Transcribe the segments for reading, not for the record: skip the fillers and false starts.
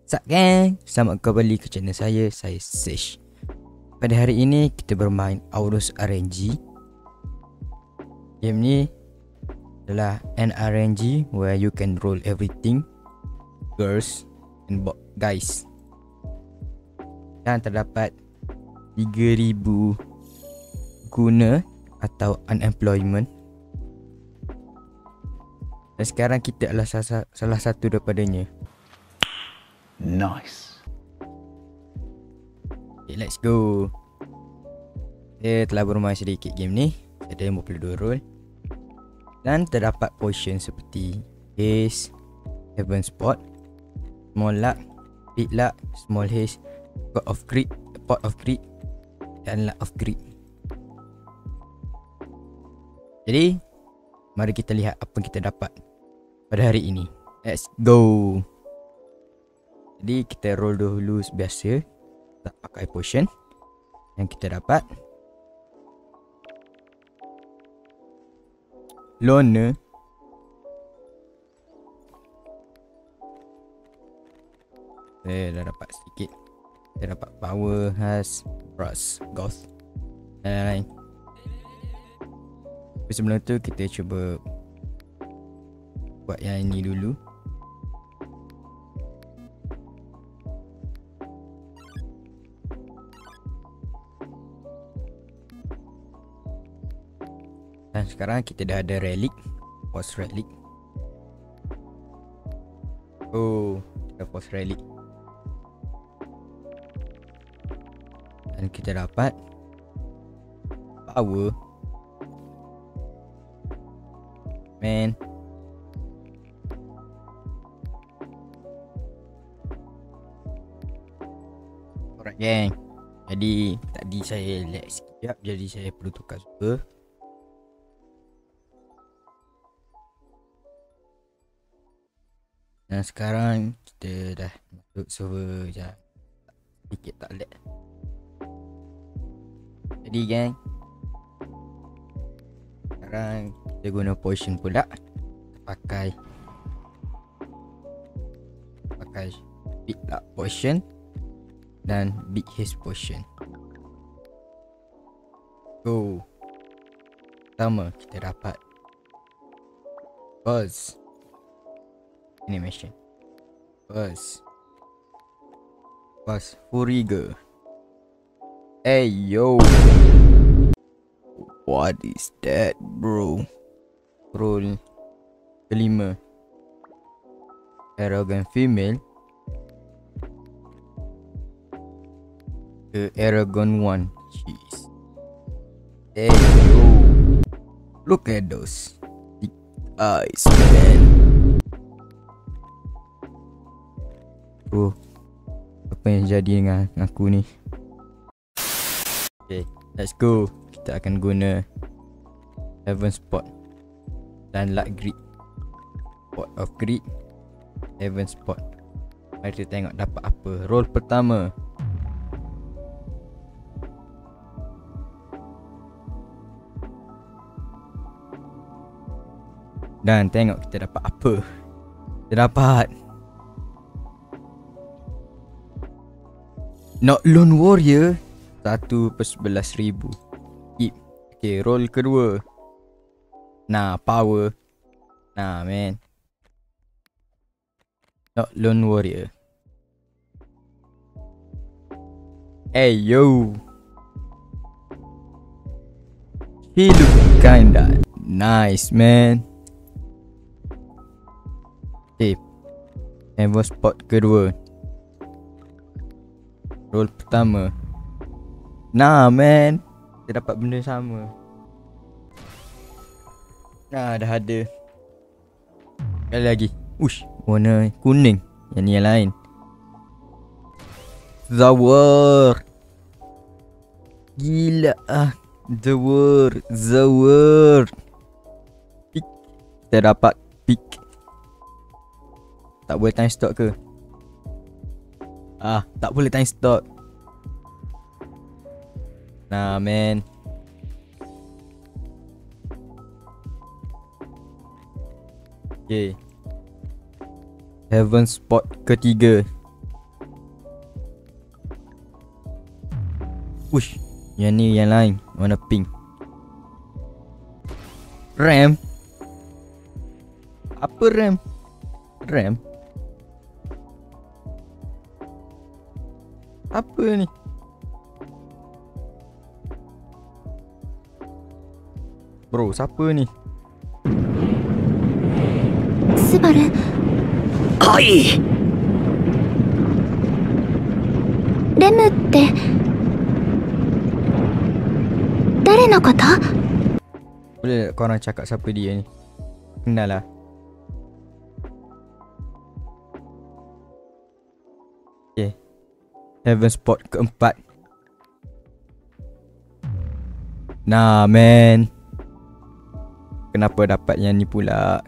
Sup gang, selamat kembali ke channel saya Sesh. Pada hari ini kita bermain Aurus RNG. Game ni adalah an RNG where you can roll everything, girls and guys. Dan terdapat 3,000 guna atau unemployment. Dan sekarang kita adalah salah satu daripadanya. Nice. Okay, let's go. Saya telah bermain sedikit game ni. Ada 52 roll. Dan terdapat potion seperti Haze, Heaven Spot, Small Luck, Big Luck, Small Haze, Pot of Greed dan Luck of Greed. Jadi mari kita lihat apa yang kita dapat pada hari ini. Let's go. Jadi kita roll dulu biasa, tak pakai potion. Yang kita dapat Loner, dah dapat sedikit. Kita dapat Power, Has, Brass, Goth dan lain-lain. Tapi sebelum tu kita cuba buat yang ini dulu. Dan sekarang kita dah ada relic, force relic. Oh, kita force relic. Dan kita dapat power. Man. Alright gang. Jadi tadi saya lag sekejap, jadi saya perlu tukar server. Dan sekarang kita dah masuk server je. Sedikit tak lag. Jadi gang, sekarang kita guna potion pula. Pakai Big Luck potion dan Big Haze potion. Go. Pertama kita dapat Buzz animation. Buzz Furiga. Hey yo, what is that bro? Roll kelima, Arrogant Female ke Arrogant One. Jeez. Hey yo, look at those big eyes man. Bro, apa yang jadi dengan aku ni? Okay, let's go. Kita akan guna Heaven Spot dan Luck Greed. Pot of Greed, Heaven Spot. Mari kita tengok dapat apa. Roll pertama. Dan tengok kita dapat apa. Kita dapat Not Lone Warrior 1/11,000. Okay, roll kedua. Nah, power. Nah, man. Not Lone Warrior. Hey, yo. He look kinda nice, man. Okay. Heaven Spot kedua. Roll pertama. Nah man, kita dapat benda sama. Nah, dah ada. Sekali lagi. Ush, warna kuning. Yang ni yang lain. Zawar. Gila ah. Zawar. Pick. Kita dapat pick. Tak boleh time stock ke? Tak boleh time stock. Nah man. Okay. Heaven Spot ketiga. Ush, yang ni yang lain, warna pink. RAM. Apa RAM? RAM? Apa ni? Bro, siapa ni? スバル。はい。レムって誰のこと？ Boleh tak korang cakap siapa dia ni? Kenal lah. Okay, Heaven Spot keempat. Nah man, kenapa dapat yang ni pula?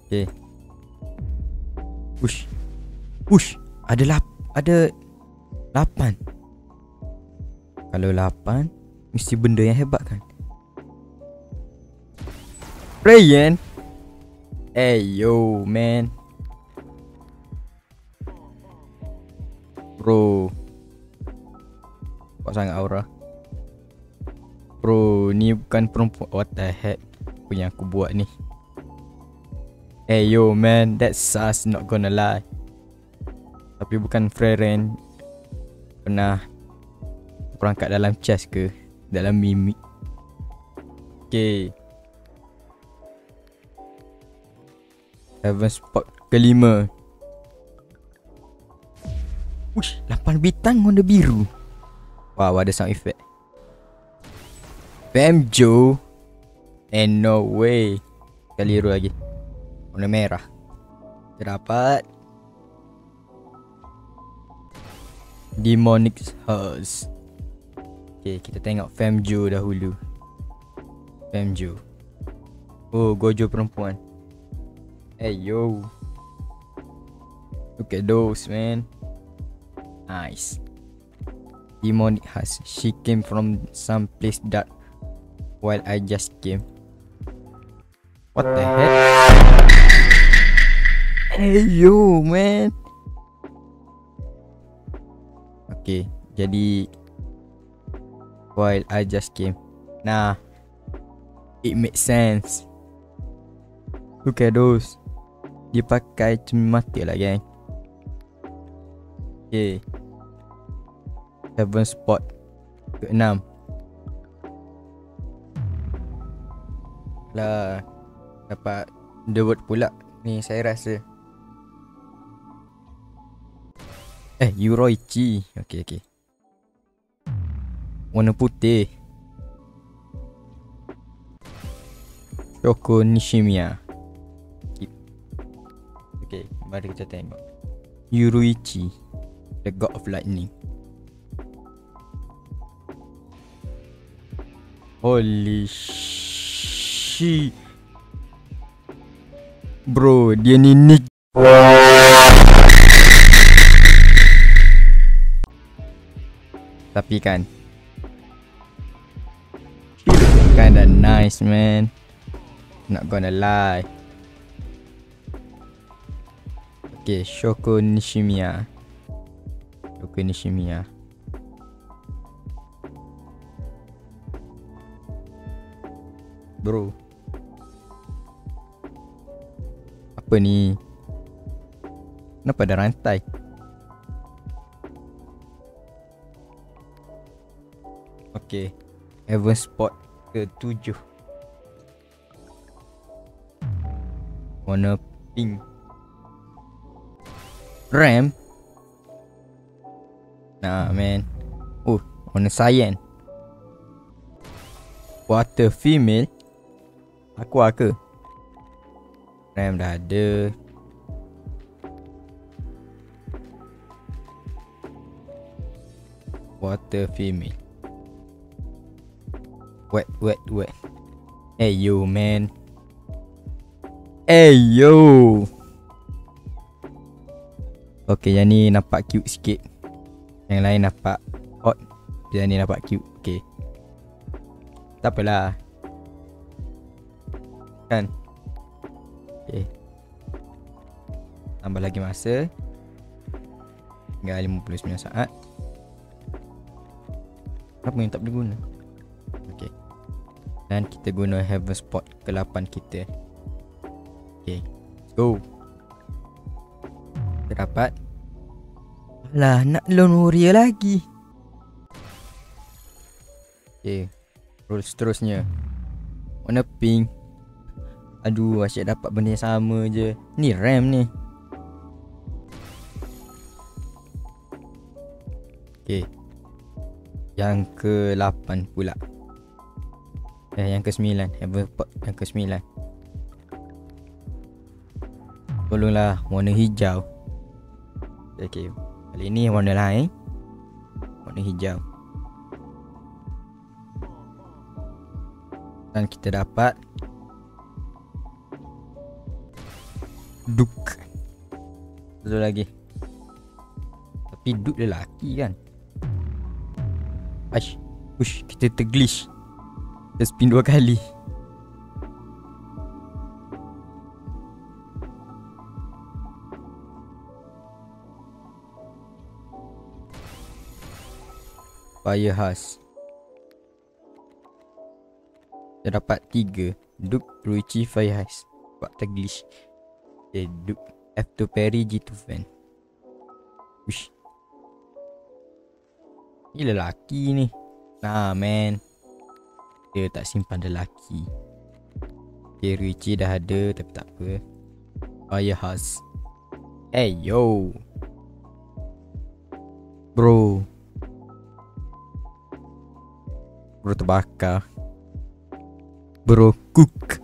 Okay. Push. Push. Ada 8. Kalau 8 mesti benda yang hebat kan? Rayan. Hey yo man. Bro, kuat sangat aura. Bro, ni bukan perempuan. What the heck? Apa yang aku buat ni? Hey yo man, that's sus, not gonna lie. Tapi bukan Freren pernah perangkat dalam chess ke? Dalam mimik. Okay, Heaven Spot kelima. Ush, 8 bintang warna biru. Wow, ada sound effect. Femjo. And no way. Keliru lagi. Warna merah. Terdapat Demonic Hearts. Okay, kita tengok Femjo dahulu. Femjo. Oh, Gojo perempuan. Hey yo, look at those man. Nice. Demonic Hearts. She came from some place dark while I just came. What the heck? Hey yo man. Okay, jadi while I just came. Nah, it makes sense. Look at those. Dia pakai cermin mata lah gang. Okay, Heaven Spot ke-6 lah. Dapat The Word pula ni saya rasa. Yuroichi. Okay. Warna putih. Shoko Nishimiya. Okay, mari kita tengok Yuroichi, the God of Lightning. Holy shit. Bro, dia ni Nick. Tapi kan, she look kinda nice man, not gonna lie. Okay, Shoko Nishimiya. Bro, apa ni? Kenapa ada rantai? Okay, Heaven Spot ke-7. Warna pink. RAM. Nah man. Oh, warna cyan. Water female. Aqua ke? RAM dah ada. Water female. Wet. Hey yo man. Hey yo. Okay, yang ni nampak cute sikit. Yang lain nampak hot. Yang ni nampak cute. Okay, tak apalah kan. Okay, tambah lagi masa. Tinggal 59 saat. Kenapa yang tak boleh guna? Okay. Dan kita guna Heaven Spot ke-8 kita. Okay, let's go. Kita dapat. Alah, nak Lone Warrior lagi. Okay, roll seterusnya. Warna pink. Aduh, asyik dapat benda yang sama je. Ni RAM ni. Okay, yang ke-8 pula. Yang ke-9. Heaven Spot yang ke-9. Tolonglah warna hijau. Okay, kali ni warna lain. Warna hijau. Dan kita dapat Duke. Satu lagi. Tapi Duke lelaki kan. Aish. Ush, kita terglitch. Kita spin 2 kali. Firehouse. Kita dapat 3 Duke, Ruichi, Firehouse. Sebab terglitch. Okay, Duke F2 parry, G2 fan. Wish. Ni lelaki ni. Nah man, dia tak simpan lelaki. Okay, Ruichi dah ada. Tapi tak apa. Firehouse. Hey yo Bro terbakar. Bro cook.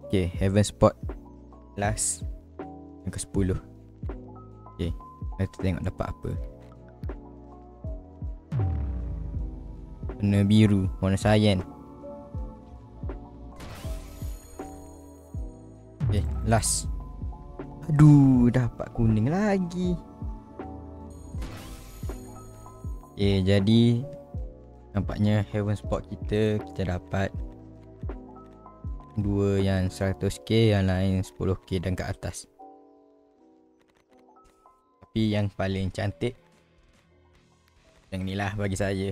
Okay, Heaven Spot last. Yang ke-10. Okay, kita tengok dapat apa. Warna biru, warna cyan. Okay, last. Aduh, dapat kuning lagi. Okay, jadi nampaknya Heaven Spot kita dapat 2 yang 100k, yang lain 10k dan ke atas. Tapi yang paling cantik yang ni lah bagi saya.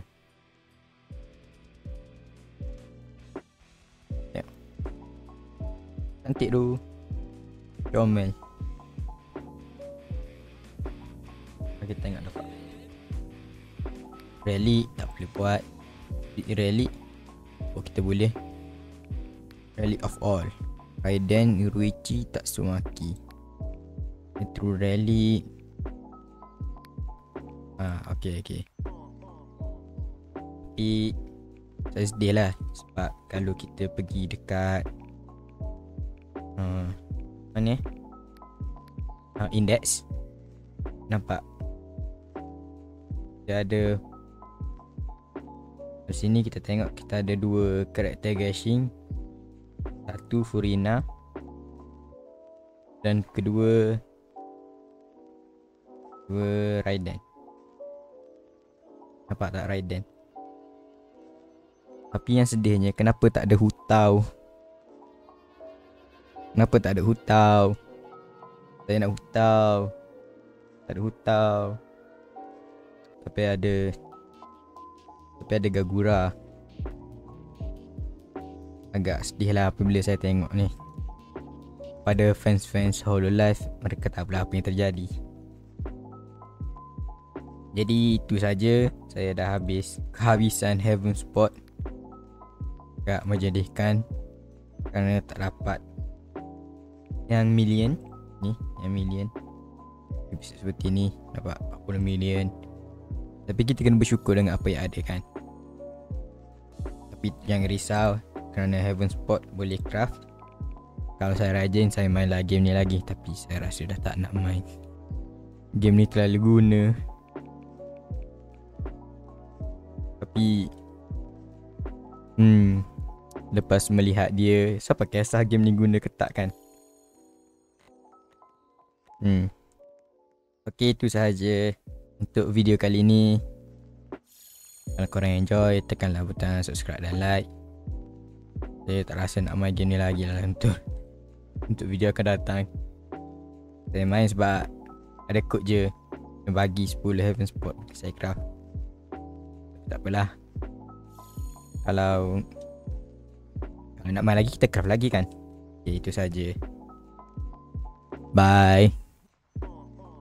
Cantik tu. Comel. Kita tengok dapat. Rally tak boleh buat. Rally kita boleh. Rally of all. Raiden, Ruichi, Tatsumaki. True Rally. Okay. Tapi saya sedih lah. Sebab kalau kita pergi dekat mana index, nampak dia ada. Di sini kita tengok kita ada 2 karakter Gashing. Satu Furina dan kedua Raiden. Nampak tak Raiden? Tapi yang sedihnya, kenapa tak ada Hutao? Kenapa tak ada Hutao? Saya nak Hutao. Tak ada Hutao. Tapi ada Gagura. Agak sedih lah apabila saya tengok ni. Pada fans-fans Hololive, mereka tak tahu apa yang terjadi. Jadi itu saja. Saya dah kehabisan Heaven Spot. Agak menjadikan kerana tak dapat yang million ni, yang million episode seperti ni dapat 40 million. Tapi kita kena bersyukur dengan apa yang ada kan. Tapi jangan risau, kerana Heaven Spot boleh craft. Kalau saya rajin, saya main lah game ni lagi. Tapi saya rasa dah tak nak main. Game ni terlalu guna. Tapi lepas melihat dia, siapa kisah game ni guna ke tak kan. Okay, itu sahaja untuk video kali ni. Kalau korang enjoy, tekanlah butang subscribe dan like. Saya tak rasa nak main game ni lagi lah untuk video akan datang. Saya main sebab ada kod je yang bagi 10 Heaven Spot. Saya craft. Tak apalah. Kalau nak main lagi, kita craft lagi kan. Okay, itu saja. Bye.